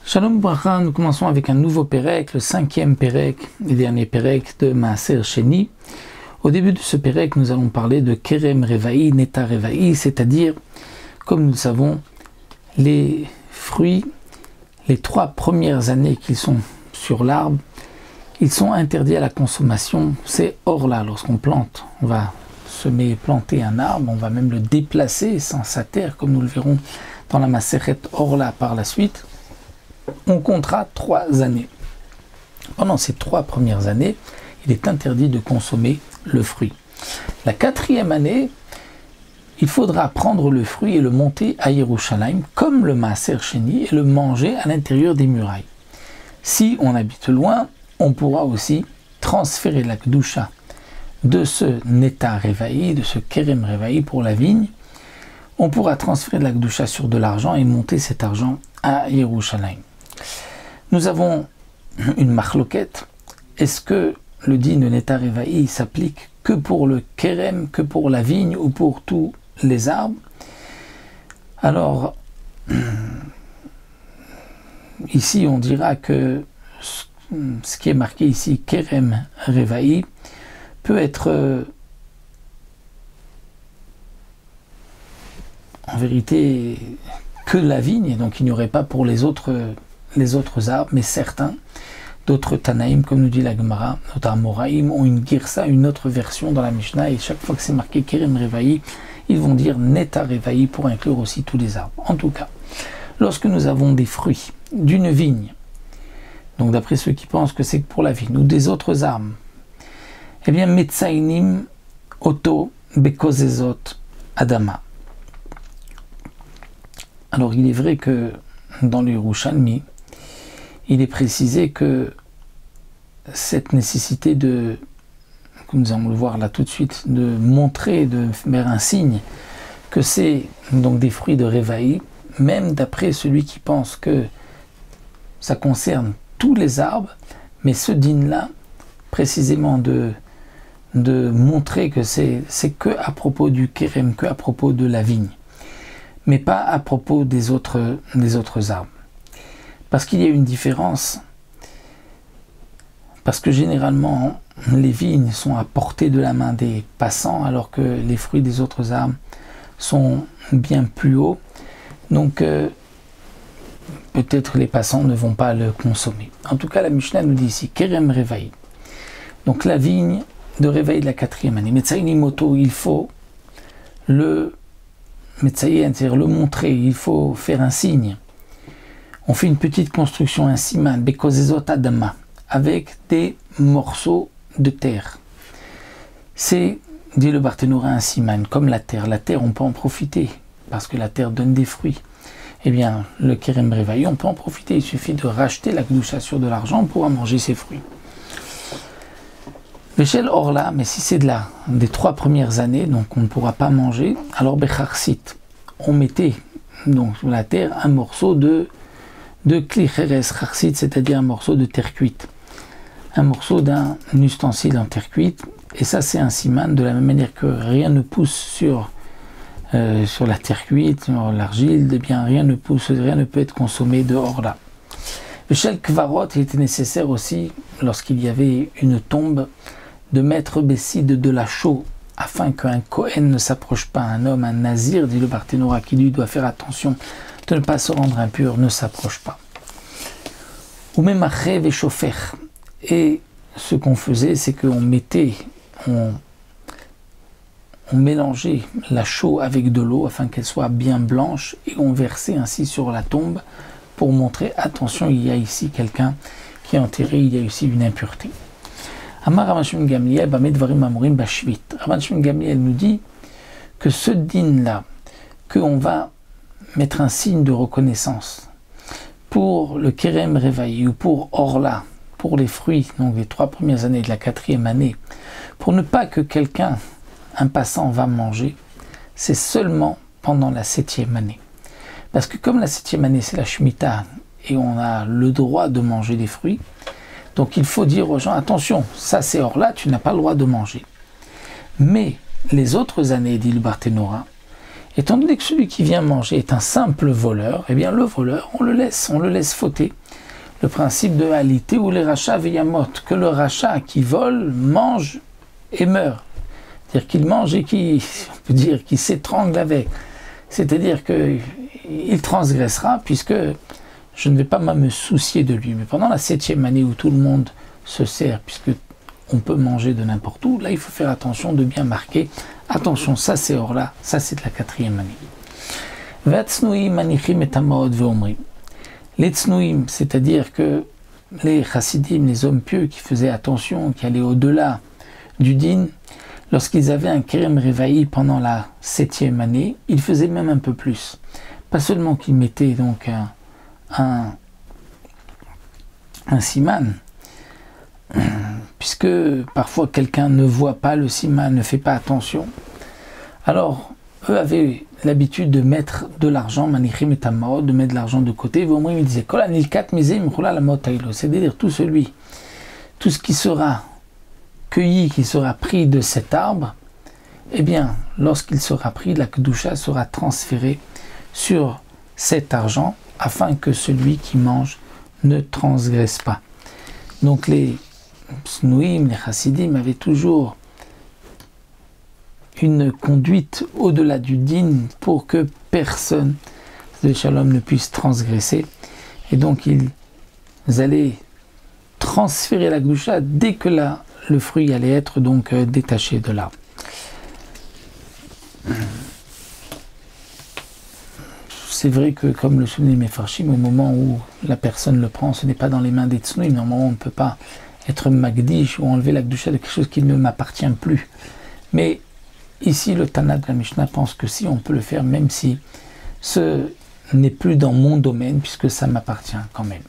Shalom Bracha, nous commençons avec un nouveau Pérec, le 5e Pérec et dernier Pérec de Maaser Sheni. Au début de ce Pérec, nous allons parler de Kerem Revaï, Neta Revaï, c'est-à-dire, comme nous le savons, les fruits, les 3 premières années qu'ils sont sur l'arbre, ils sont interdits à la consommation. C'est Orla, lorsqu'on plante, on va semer, planter un arbre, on va même le déplacer sans sa terre, comme nous le verrons dans la Maseret Orla par la suite. On comptera 3 années. Pendant ces 3 premières années, il est interdit de consommer le fruit. La 4e année, il faudra prendre le fruit et le monter à Yerushalayim, comme le Maaser Sheni, et le manger à l'intérieur des murailles. Si on habite loin, on pourra aussi transférer la Kedusha de ce Neta Revaï, de ce Kerem Revaï pour la vigne. On pourra transférer de la Kedusha sur de l'argent et monter cet argent à Yerushalayim. Nous avons une marloquette. Est-ce que le din de Neta Revaï s'applique que pour le Kerem, que pour la vigne ou pour tous les arbres? Alors, ici on dira que ce qui est marqué ici, Kerem Revaï, peut être en vérité que la vigne, donc il n'y aurait pas pour les autres arbres, mais certains d'autres Tanaïm, comme nous dit la Gemara, notre Amoraïm, ont une Girsa, une autre version dans la Mishnah, et chaque fois que c'est marqué Kerem Revaï, ils vont dire Neta Revaï pour inclure aussi tous les arbres. En tout cas, lorsque nous avons des fruits d'une vigne, donc d'après ceux qui pensent que c'est pour la vigne, ou des autres arbres, eh bien, Metzainim Oto Bekozezot Adama. Alors il est vrai que dans le Yerushalmi, il est précisé que cette nécessité de, comme nous allons le voir là tout de suite, de montrer, de faire un signe que c'est donc des fruits de Revaï, même d'après celui qui pense que ça concerne tous les arbres, mais ce din-là, précisément de montrer que c'est que à propos du Kerem, que à propos de la vigne, mais pas à propos des autres arbres. Parce qu'il y a une différence, parce que généralement les vignes sont à portée de la main des passants, alors que les fruits des autres arbres sont bien plus hauts, donc peut-être les passants ne vont pas le consommer. En tout cas, la Mishnah nous dit ici, Kerem Revaï, donc la vigne de Revaï de la 4e année. Metzaïni Moto, il faut le c'est-à-dire le montrer, il faut faire un signe. On fait une petite construction, un siman, bekozezot adama, avec des morceaux de terre. C'est, dit le Barthénora, un siman, comme la terre. La terre, on peut en profiter, parce que la terre donne des fruits. Eh bien, le Kerem Revaï, on peut en profiter. Il suffit de racheter la Kedusha sur de l'argent, on pourra manger ses fruits. Véchel Orla, mais si c'est des 3 premières années, donc on ne pourra pas manger, alors Becharsit, on mettait donc sur la terre un morceau de Klicheres Charsit, c'est-à-dire un morceau de terre cuite, un morceau d'un ustensile en terre cuite, et ça c'est un siman, de la même manière que rien ne pousse sur la terre cuite, sur l'argile, eh bien rien ne peut être consommé de Orla. Véchel Kvarot, il était nécessaire aussi, lorsqu'il y avait une tombe, de mettre Bessid de la chaux, afin qu'un Kohen ne s'approche pas, un homme, un nazir, dit le Barthénora, qui lui doit faire attention de ne pas se rendre impur, ne s'approche pas. Ou même Achev et Chofer. Et ce qu'on faisait, c'est qu'on mélangeait la chaux avec de l'eau, afin qu'elle soit bien blanche, et on versait ainsi sur la tombe, pour montrer, attention, il y a ici quelqu'un qui est enterré, il y a ici une impureté. Amar Rabban Shimon Gamliel, Bamedvarim Amorim Bashvit. Rabban Shimon Gamliel nous dit que ce din-là, qu'on va mettre un signe de reconnaissance pour le Kerem Revaï ou pour Orla, pour les fruits, donc les 3 premières années de la 4e année, pour ne pas que quelqu'un, un passant, va manger, c'est seulement pendant la 7e année. Parce que comme la 7e année c'est la Shemitah et on a le droit de manger des fruits, donc il faut dire aux gens, attention, ça c'est Orla, tu n'as pas le droit de manger. Mais les autres années, dit le Barthénora, Étant donné que celui qui vient manger est un simple voleur, eh bien le voleur, on le laisse fauter. Le principe de Halité ou les rachats veyamot, que le rachat qui vole mange et meurt. C'est-à-dire qu'il mange et on peut dire qu'il s'étrangle avec. C'est-à-dire qu'il transgressera puisque je ne vais pas me soucier de lui. Mais pendant la 7e année où tout le monde se sert, puisque on peut manger de n'importe où, là il faut faire attention de bien marquer. Attention, ça c'est hors là, ça c'est de la 4e année. Les tznoïm, c'est-à-dire que les chassidim, les hommes pieux qui faisaient attention, qui allaient au-delà du din, lorsqu'ils avaient un kerem revaï pendant la 7e année, ils faisaient même un peu plus. Pas seulement qu'ils mettaient donc un siman, puisque parfois quelqu'un ne voit pas le siman, ne fait pas attention. Alors, eux avaient l'habitude de mettre de l'argent, manichim et tamao, de mettre de l'argent de côté. Ils disaient, c'est-à-dire tout ce qui sera cueilli, qui sera pris de cet arbre, eh bien, lorsqu'il sera pris, la kedusha sera transférée sur cet argent, afin que celui qui mange ne transgresse pas. Donc les snouim, les chassidim avaient toujours une conduite au-delà du din pour que personne de shalom ne puisse transgresser. Et donc ils allaient transférer la kedusha dès que le fruit allait être donc détaché de l'arbre. C'est vrai que, comme le souligne Mefarshim, au moment où la personne le prend, ce n'est pas dans les mains des tznoïm. Normalement, on ne peut pas être magdish ou enlever la kedusha de quelque chose qui ne m'appartient plus. Mais ici, le Tana de la Mishnah pense que si, on peut le faire, même si ce n'est plus dans mon domaine, puisque ça m'appartient quand même.